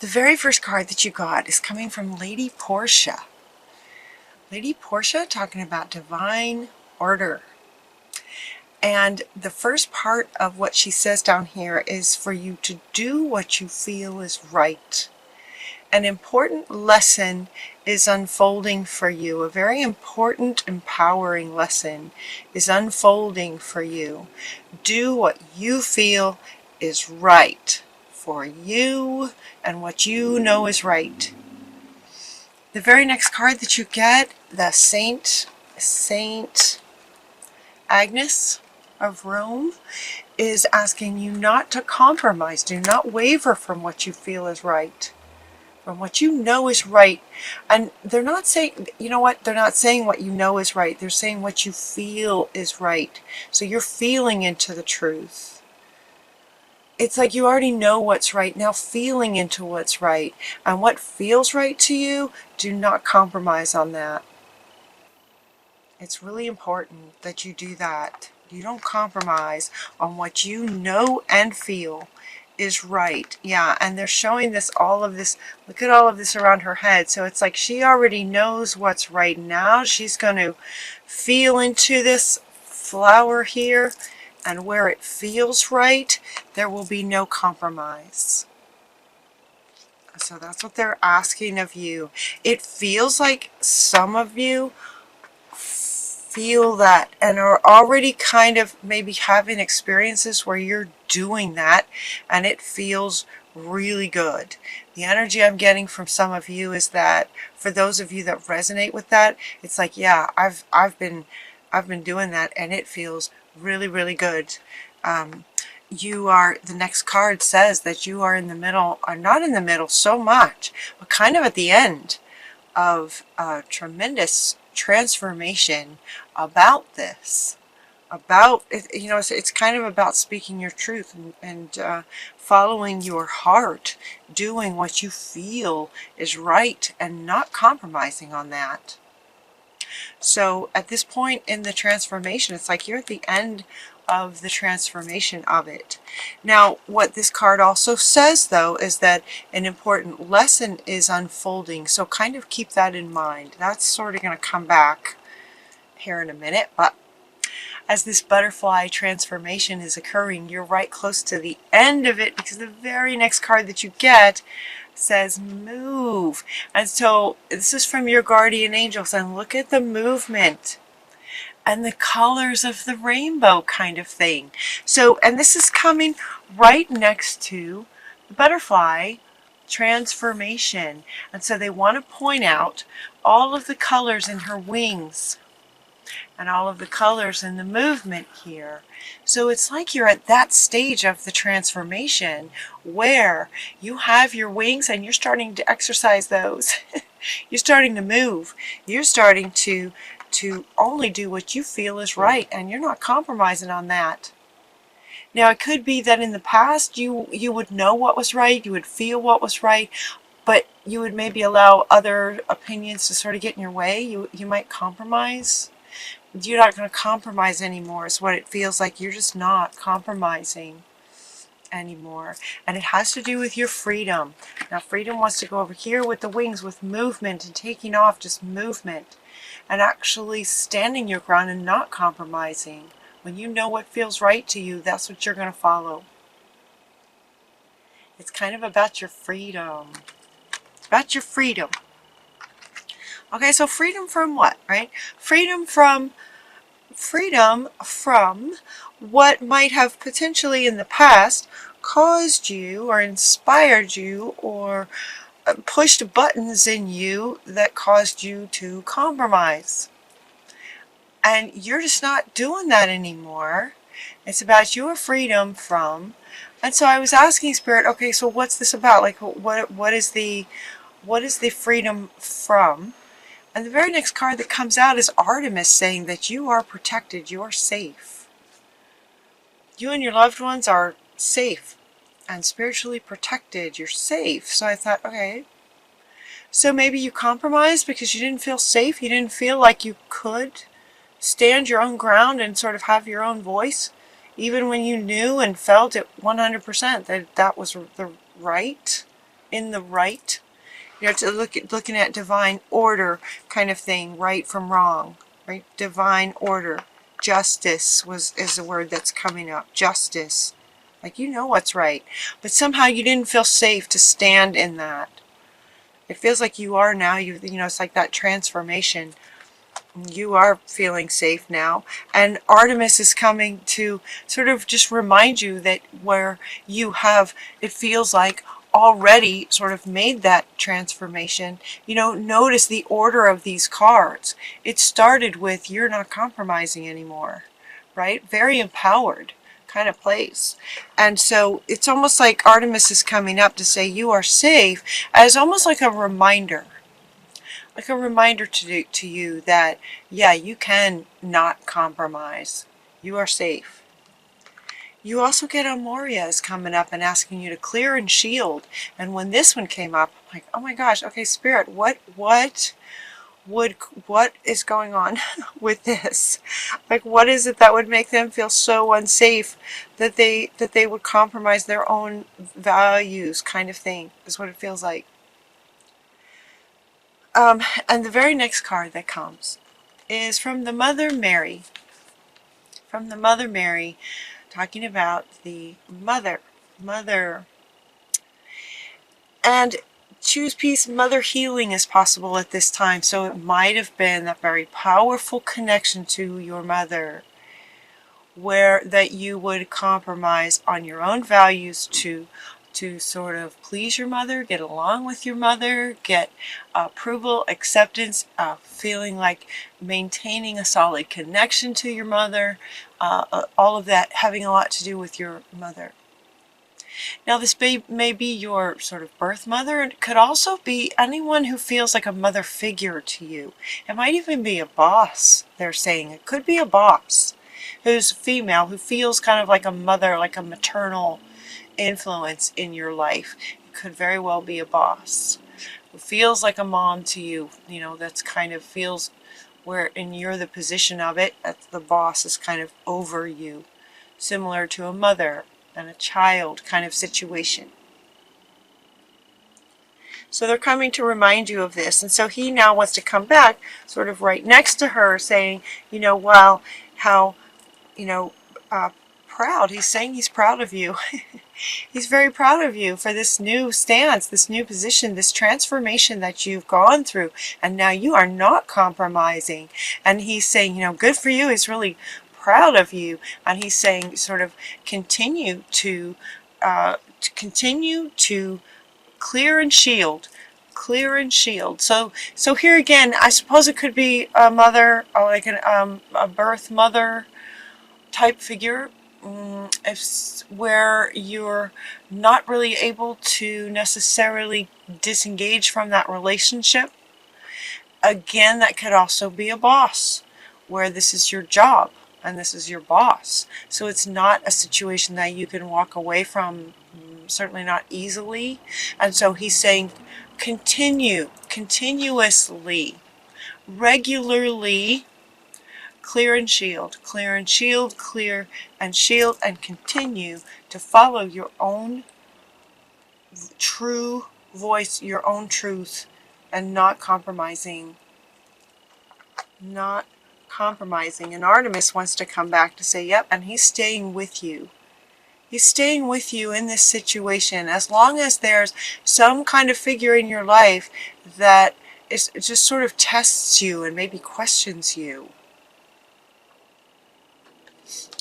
The very first card that you got is coming from Lady Portia. Lady Portia talking about divine order. And the first part of what she says down here is for you to do what you feel is right. An important lesson is unfolding for you. A very important, empowering lesson is unfolding for you. Do what you feel is right for you and what you know is right. The very next card that you get, the Saint Agnes of Rome, is asking you not to compromise. Do not waver from what you feel is right, from what you know is right. And they're not saying, you know what, they're not saying what you know is right. They're saying what you feel is right. So you're feeling into the truth. It's like you already know what's right, now feeling into what's right. And what feels right to you, do not compromise on that. It's really important that you do that. You don't compromise on what you know and feel is right. Yeah, and they're showing this, all of this, look at all of this around her head. So it's like she already knows what's right now. She's going to feel into this flower here, and where it feels right, there will be no compromise. So that's what they're asking of you. It feels like some of you feel that and are already kind of maybe having experiences where you're doing that and it feels really good. The energy I'm getting from some of you is that for those of you that resonate with that, it's like, yeah, I've been doing that and it feels really, really good. You are, the next card says that you are in the middle, or not in the middle so much, but kind of at the end of a tremendous transformation about this. About, you know, it's kind of about speaking your truth and following your heart, doing what you feel is right and not compromising on that. So at this point in the transformation, it's like you're at the end of the transformation of it. Now, what this card also says, though, is that an important lesson is unfolding. So kind of keep that in mind. That's sort of going to come back here in a minute. But as this butterfly transformation is occurring, you're right close to the end of it, because the very next card that you get says move. And so this is from your guardian angels, and look at the movement and the colors of the rainbow kind of thing. So, and this is coming right next to the butterfly transformation. And so they want to point out all of the colors in her wings and all of the colors in the movement here. So it's like you're at that stage of the transformation where you have your wings and you're starting to exercise those. You're starting to move. You're starting to only do what you feel is right, and you're not compromising on that. Now, it could be that in the past you would know what was right, you would feel what was right, but you would maybe allow other opinions to sort of get in your way. You might compromise. You're not going to compromise anymore, is what it feels like. You're just not compromising anymore. And it has to do with your freedom. Now, freedom wants to go over here with the wings, with movement and taking off, just movement. And actually standing your ground and not compromising. When you know what feels right to you, that's what you're going to follow. It's kind of about your freedom. It's about your freedom. Okay, so freedom from what, right? Freedom from what might have potentially in the past caused you or inspired you or pushed buttons in you that caused you to compromise. And you're just not doing that anymore. It's about your freedom from. And so I was asking Spirit, okay, so what's this about? Like, what is the freedom from? And the very next card that comes out is Artemis, saying that you are protected, you are safe. You and your loved ones are safe and spiritually protected. You're safe. So I thought, okay, so maybe you compromised because you didn't feel safe. You didn't feel like you could stand your own ground and sort of have your own voice, even when you knew and felt it 100% that that was the right in the right. You know, to looking at divine order kind of thing, right from wrong, right? Divine order. Justice is the word that's coming up. Justice. Like, you know what's right. But somehow you didn't feel safe to stand in that. It feels like you are now. You know, it's like that transformation. You are feeling safe now. And Artemis is coming to sort of just remind you that where you have, it feels like, already sort of made that transformation. You know, notice the order of these cards. It started with you're not compromising anymore, right? Very empowered kind of place. And so it's almost like Artemis is coming up to say you are safe, as almost like a reminder. Like a reminder to you that, yeah, you can not compromise. You are safe. You also get Amoria is coming up and asking you to clear and shield. And when this one came up, I'm like, oh my gosh, okay, Spirit, what is going on with this? Like, what is it that would make them feel so unsafe that they would compromise their own values, kind of thing, is what it feels like. And the very next card that comes is from the Mother Mary. From the Mother Mary, talking about the mother. And choose peace, mother healing is possible at this time. So it might have been that very powerful connection to your mother, where that you would compromise on your own values to sort of please your mother, get along with your mother, get approval, acceptance, feeling like maintaining a solid connection to your mother, all of that having a lot to do with your mother. Now this may be your sort of birth mother, and it could also be anyone who feels like a mother figure to you. It might even be a boss, they're saying. It could be a boss who's female, who feels kind of like a mother, like a maternal influence in your life. It could very well be a boss who feels like a mom to you, you know, that's kind of feels where, and you're the position of it, that the boss is kind of over you, similar to a mother and a child kind of situation. So they're coming to remind you of this. And so he now wants to come back sort of right next to her saying, you know, well, how, you know, proud. He's saying he's proud of you. He's very proud of you for this new stance, this new position, this transformation that you've gone through. And now you are not compromising. And he's saying, you know, good for you. He's really proud of you. And he's saying sort of continue to clear and shield. Clear and shield. So here again, I suppose it could be a mother, or like a birth mother type figure, where you're not really able to necessarily disengage from that relationship. Again, that could also be a boss, where this is your job and this is your boss. So it's not a situation that you can walk away from, certainly not easily. And so he's saying continuously, regularly, clear and shield, clear and shield, clear and shield, and continue to follow your own true voice, your own truth, and not compromising. Not compromising. And Artemis wants to come back to say, yep, and he's staying with you. He's staying with you in this situation as long as there's some kind of figure in your life that is just sort of tests you and maybe questions you.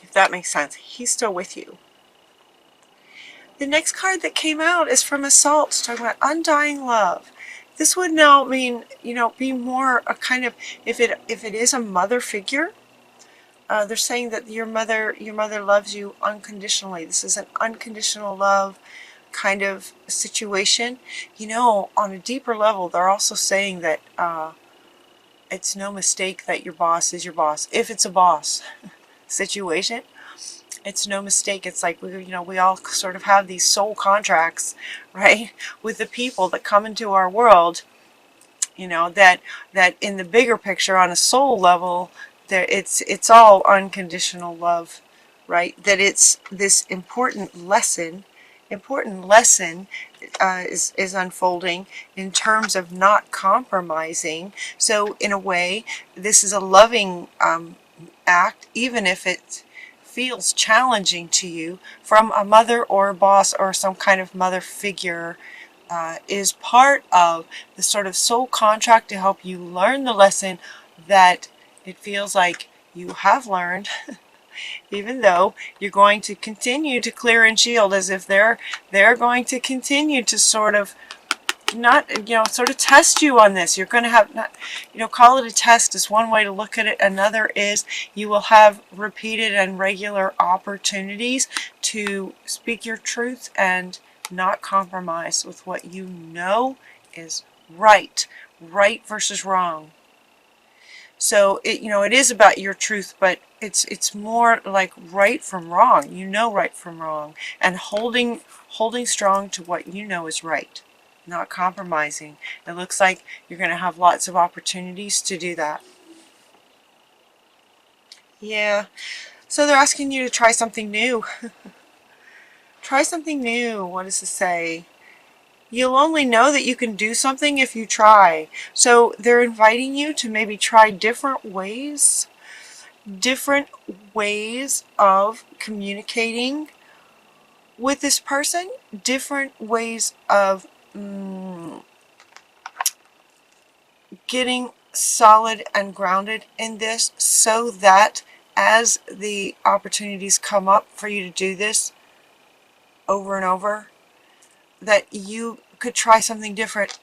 If that makes sense. He's still with you. The next card that came out is from Assault, talking about undying love. This would now mean, you know, be more a kind of, if it is a mother figure, they're saying that your mother loves you unconditionally. This is an unconditional love kind of situation. You know, on a deeper level, they're also saying that it's no mistake that your boss is your boss. If it's a boss situation, it's no mistake. It's like, we all sort of have these soul contracts, right, with the people that come into our world, you know, that in the bigger picture, on a soul level, it's all unconditional love, right? That it's this important lesson is unfolding in terms of not compromising. So in a way, this is a loving act, even if it feels challenging to you, from a mother or a boss or some kind of mother figure. Is part of the sort of soul contract to help you learn the lesson that it feels like you have learned, even though you're going to continue to clear and shield, as if they're going to continue to sort of sort of test you on this. You're going to have, not, call it a test is one way to look at it. Another is you will have repeated and regular opportunities to speak your truth and not compromise with what you know is right versus wrong. So it is about your truth, but it's more like right from wrong. Right from wrong, and holding strong to what you know is right, not compromising. It looks like you're going to have lots of opportunities to do that. Yeah. So they're asking you to try something new. Try something new. What does it say? You'll only know that you can do something if you try. So they're inviting you to maybe try different ways of communicating with this person, different ways of getting solid and grounded in this, so that as the opportunities come up for you to do this over and over, that you could try something different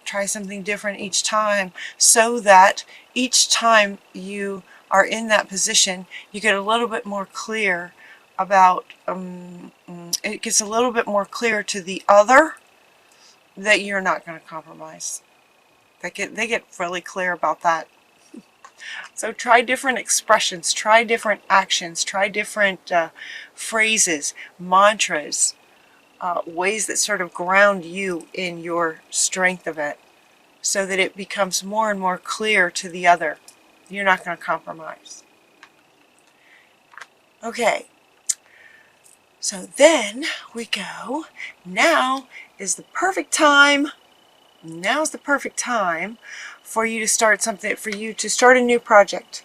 each time, so that each time you are in that position, you get a little bit more clear about, it gets a little bit more clear to the other that you're not going to compromise. They get really clear about that. So try different expressions, try different actions, try different phrases, mantras, ways that sort of ground you in your strength of it, so that it becomes more and more clear to the other. You're not going to compromise. Okay. So then we go, now is the perfect time. Now's the perfect time for you to start something, for you to start a new project.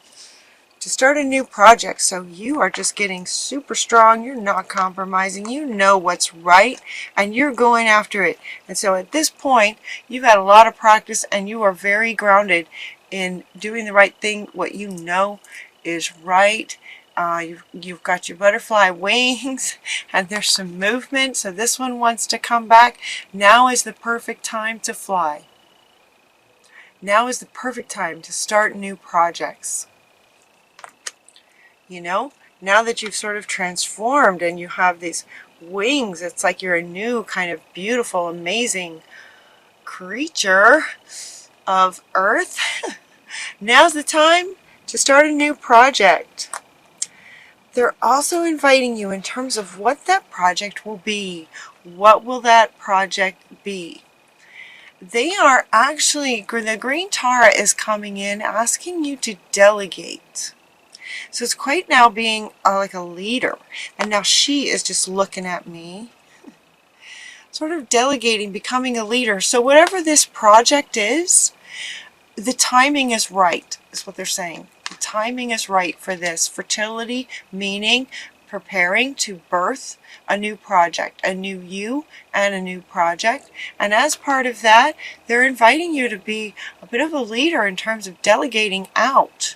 So you are just getting super strong. You're not compromising. You know what's right, and you're going after it. And so at this point, you've had a lot of practice, and you are very grounded in doing the right thing, what you know is right. You've got your butterfly wings, and there's some movement. So this one wants to come back. Now is the perfect time to fly. Now is the perfect time to start new projects. Now that you've sort of transformed and you have these wings, it's like you're a new kind of beautiful, amazing creature of Earth. Now's the time to start a new project. They're also inviting you in terms of what that project will be. What will that project be? They are actually, the green Tara is coming in asking you to delegate. So it's quite now being like a leader. And now she is just looking at me, sort of delegating, becoming a leader. So whatever this project is, the timing is right, is what they're saying. The timing is right for this. Fertility, meaning preparing to birth a new project, a new you and a new project. And as part of that, they're inviting you to be a bit of a leader in terms of delegating out.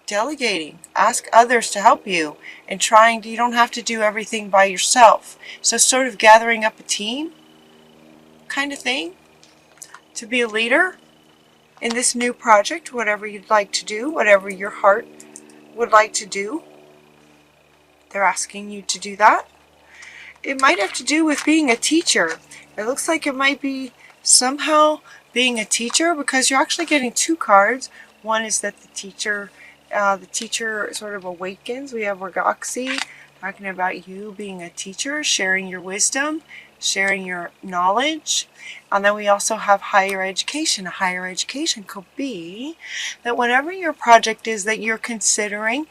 Delegating. Ask others to help you and you don't have to do everything by yourself. So sort of gathering up a team kind of thing to be a leader in this new project, whatever you'd like to do, whatever your heart would like to do. They're asking you to do that. It might have to do with being a teacher. It looks like it might be somehow being a teacher, because you're actually getting two cards. One is that the teacher sort of awakens. We have Regoxi talking about you being a teacher, sharing your wisdom, sharing your knowledge. And then we also have higher education. Higher education could be that whatever your project is that you're considering,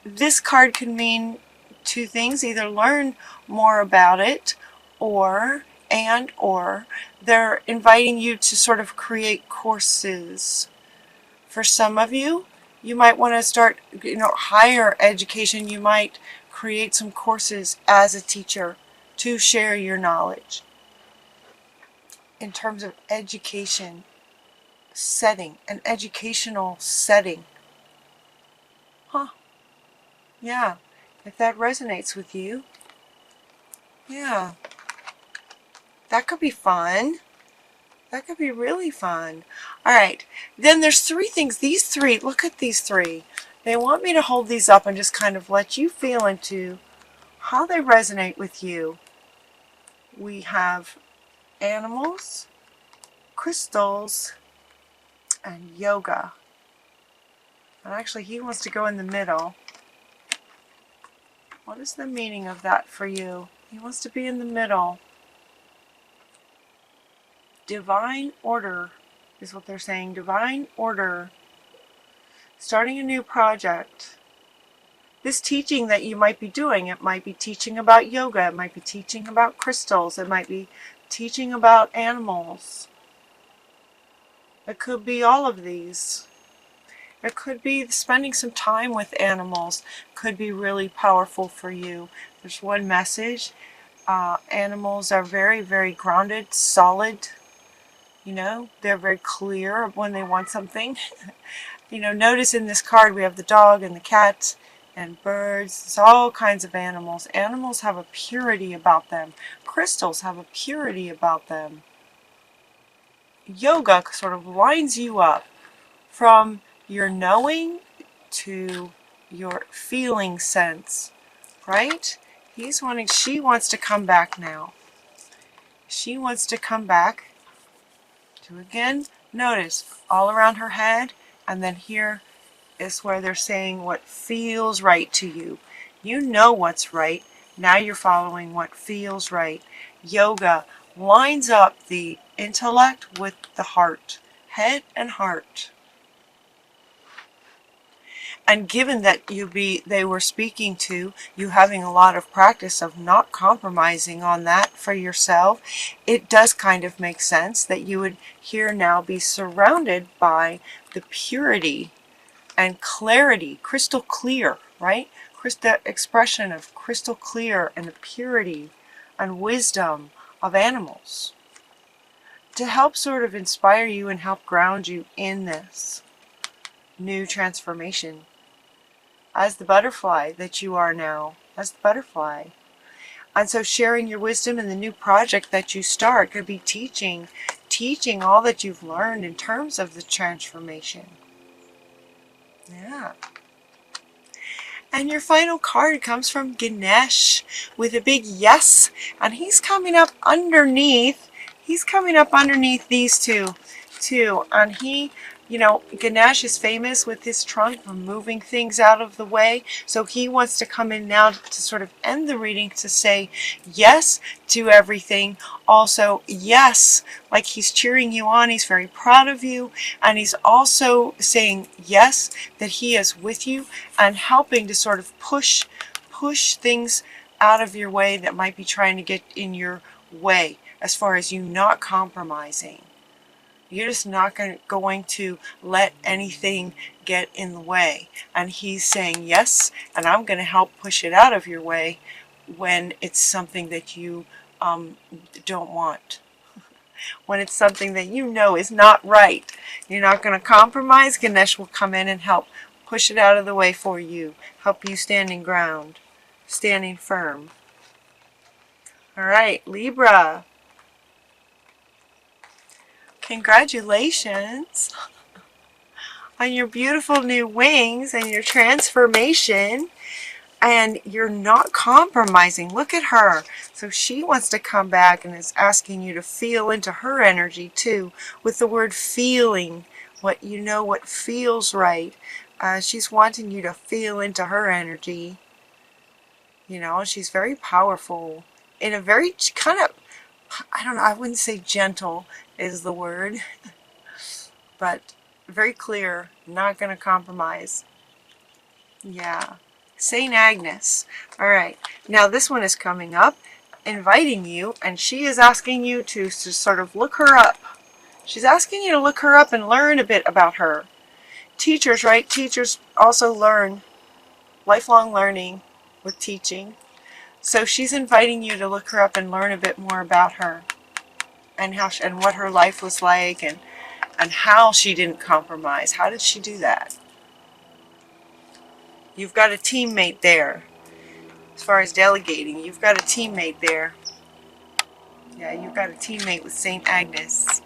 this card can mean two things: either learn more about it or and or they're inviting you to sort of create courses. For some of you, you might want to start, higher education. You might create some courses as a teacher to share your knowledge. In terms of education setting, an educational setting. Huh. Yeah. If that resonates with you, yeah. That could be fun. That could be really fun. All right. Then there's 3 things. These 3, look at these 3. They want me to hold these up and just kind of let you feel into how they resonate with you. We have animals, crystals, and yoga. And actually, he wants to go in the middle. What is the meaning of that for you? He wants to be in the middle. Divine order is what they're saying. Divine order. Starting a new project. This teaching that you might be doing, it might be teaching about yoga, it might be teaching about crystals, it might be teaching about animals. It could be all of these. It could be spending some time with animals, could be really powerful for you. There's one message. Animals are very, very grounded, solid. They're very clear when they want something. Notice in this card we have the dog and the cat and birds. It's all kinds of animals. Animals have a purity about them. Crystals have a purity about them. Yoga sort of lines you up from your knowing to your feeling sense, right? She wants to come back now. She wants to come back to, again, notice all around her head, and then here is where they're saying what feels right to you. You know what's right. Now you're following what feels right. Yoga lines up the intellect with the heart, head and heart. And given that they were speaking to you having a lot of practice of not compromising on that for yourself, it does kind of make sense that you would here now be surrounded by the purity and clarity, crystal clear, right? The expression of crystal clear and the purity and wisdom of animals to help sort of inspire you and help ground you in this new transformation. As the butterfly that you are now, as the butterfly. And so sharing your wisdom in the new project that you start could be teaching all that you've learned in terms of the transformation. Yeah. And your final card comes from Ganesh with a big yes. And he's coming up underneath. He's coming up underneath these two, too. And Ganesh is famous with his trunk for moving things out of the way. So he wants to come in now to sort of end the reading to say yes to everything. Also, yes, like he's cheering you on. He's very proud of you. And he's also saying yes, that he is with you and helping to sort of push things out of your way that might be trying to get in your way as far as you not compromising. You're just not going to let anything get in the way. And he's saying yes, and I'm going to help push it out of your way when it's something that you don't want. When it's something that you know is not right. You're not going to compromise. Ganesh will come in and help push it out of the way for you. Help you standing ground. Standing firm. All right, Libra. Congratulations on your beautiful new wings and your transformation. And you're not compromising. Look at her. So she wants to come back and is asking you to feel into her energy too, with the word feeling, what feels right. She's wanting you to feel into her energy. She's very powerful in a very kind of, I don't know, I wouldn't say gentle is the word, but very clear, not going to compromise. Yeah. St. Agnes. All right. Now this one is coming up. inviting you, and she is asking you to sort of look her up. She's asking you to look her up and learn a bit about her. Teachers, right? Teachers also learn, lifelong learning with teaching. So she's inviting you to look her up and learn a bit more about her, and how and what her life was like, and how she didn't compromise. How did she do that? You've got a teammate there. As far as delegating, you've got a teammate there. Yeah, you've got a teammate with St. Agnes.